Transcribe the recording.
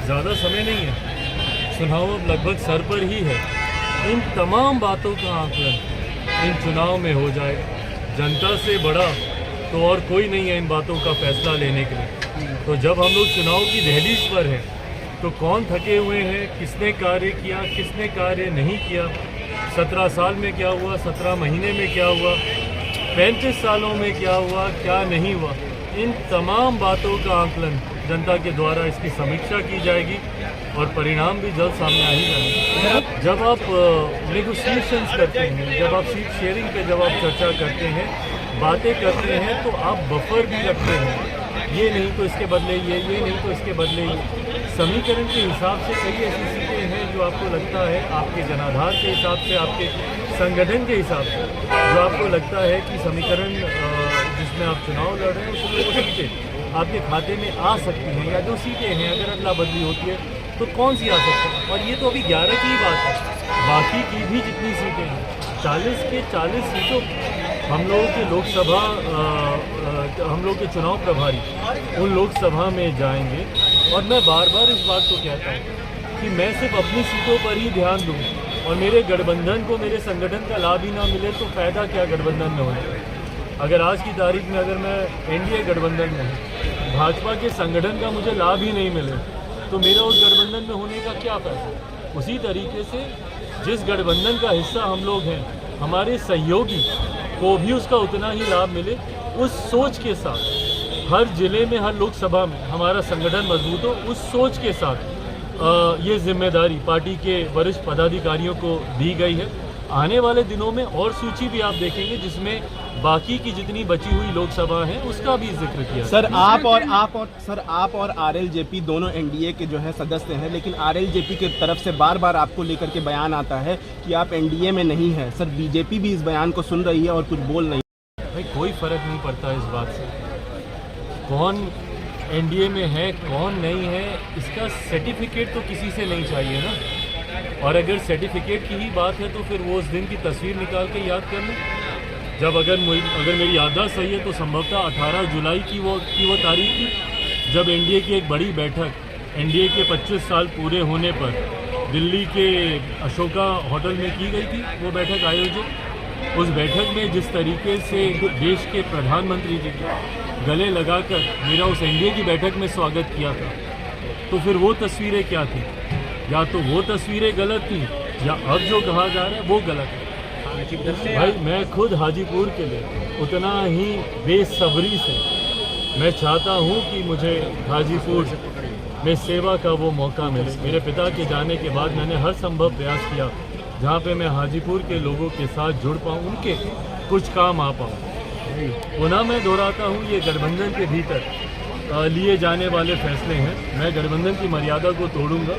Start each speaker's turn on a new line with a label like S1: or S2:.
S1: ज़्यादा समय नहीं है, चुनाव अब लगभग सर पर ही है। इन तमाम बातों का आकलन इन चुनाव में हो जाए। जनता से बड़ा तो और कोई नहीं है इन बातों का फैसला लेने के लिए। तो जब हम लोग चुनाव की दहलीज पर हैं तो कौन थके हुए हैं, किसने कार्य किया, किसने कार्य नहीं किया, 17 साल में क्या हुआ, 17 महीने में क्या हुआ, 35 सालों में क्या हुआ, क्या नहीं हुआ, इन तमाम बातों का आकलन जनता के द्वारा इसकी समीक्षा की जाएगी और परिणाम भी जल्द सामने आ ही जाएंगे। जब आप नेगोशिएशंस करते हैं, जब आप सीट शेयरिंग पे जब आप चर्चा करते हैं, बातें करते हैं, तो आप बफर भी रखते हैं। ये नहीं तो इसके बदले ये नहीं तो इसके बदले ये। समीकरण के हिसाब से कई ऐसी सीटें हैं जो आपको लगता है आपके जनाधार के हिसाब से, आपके संगठन के हिसाब से, जो आपको लगता है कि समीकरण जिसमें आप चुनाव लड़ रहे हैं उसमें वो सीटें आपके खाते में आ सकती हैं, या जो सीटें हैं अगर अदला बदली होती है तो कौन सी आ सकती है। और ये तो अभी 11 की ही बात है, बाकी की भी जितनी सीटें हैं 40 के 40 सीटों हम लोगों के लोकसभा हम लोग के चुनाव प्रभारी उन लोकसभा में जाएंगे। और मैं बार बार इस बात को कहता हूँ कि मैं सिर्फ अपनी सीटों पर ही ध्यान दूँ और मेरे गठबंधन को, मेरे संगठन का लाभ ही ना मिले तो फ़ायदा क्या गठबंधन में होने का। अगर आज की तारीख में अगर मैं एनडीए गठबंधन में हूँ, भाजपा के संगठन का मुझे लाभ ही नहीं मिले तो मेरा उस गठबंधन में होने का क्या फ़ायदा। उसी तरीके से जिस गठबंधन का हिस्सा हम लोग हैं, हमारे सहयोगी को भी उसका उतना ही लाभ मिले, उस सोच के साथ हर जिले में, हर लोकसभा में हमारा संगठन मजबूत हो, उस सोच के साथ ये जिम्मेदारी पार्टी के वरिष्ठ पदाधिकारियों को दी गई है। आने वाले दिनों में और सूची भी आप देखेंगे जिसमें बाकी की जितनी बची हुई लोकसभा है उसका भी जिक्र किया।
S2: सर आप और आरएलजेपी दोनों एनडीए के जो है सदस्य हैं, लेकिन आरएलजेपी की तरफ से बार बार आपको लेकर के बयान आता है कि आप एनडीए में नहीं हैं। सर बीजेपी भी इस बयान को सुन रही है और कुछ बोल नहीं।
S1: भाई कोई फर्क नहीं पड़ता इस बात से, कौन एनडीए में है कौन नहीं है, इसका सर्टिफिकेट तो किसी से नहीं चाहिए ना। और अगर सर्टिफिकेट की ही बात है तो फिर वो उस दिन की तस्वीर निकाल के याद कर लें, जब अगर मेरी याददाश्त सही है तो संभवतः 18 जुलाई की वो तारीख थी जब एनडीए की एक बड़ी बैठक, एनडीए के 25 साल पूरे होने पर दिल्ली के अशोका होटल में की गई थी वो बैठक आयोजित। उस बैठक में जिस तरीके से देश के प्रधानमंत्री जी गले लगाकर मेरा उस एनडीए की बैठक में स्वागत किया था, तो फिर वो तस्वीरें क्या थी? या तो वो तस्वीरें गलत थी या अब जो कहा जा रहा है वो गलत है। भाई मैं खुद हाजीपुर के लिए उतना ही बेसब्री से मैं चाहता हूँ कि मुझे हाजीपुर में सेवा का वो मौका मिले। मेरे पिता के जाने के बाद मैंने हर संभव प्रयास किया जहाँ पे मैं हाजीपुर के लोगों के साथ जुड़ पाऊँ, उनके कुछ काम आ पाऊँ। पुनः मैं दोहराता हूँ, ये गठबंधन के भीतर लिए जाने वाले फैसले हैं। मैं गठबंधन की मर्यादा को तोड़ूंगा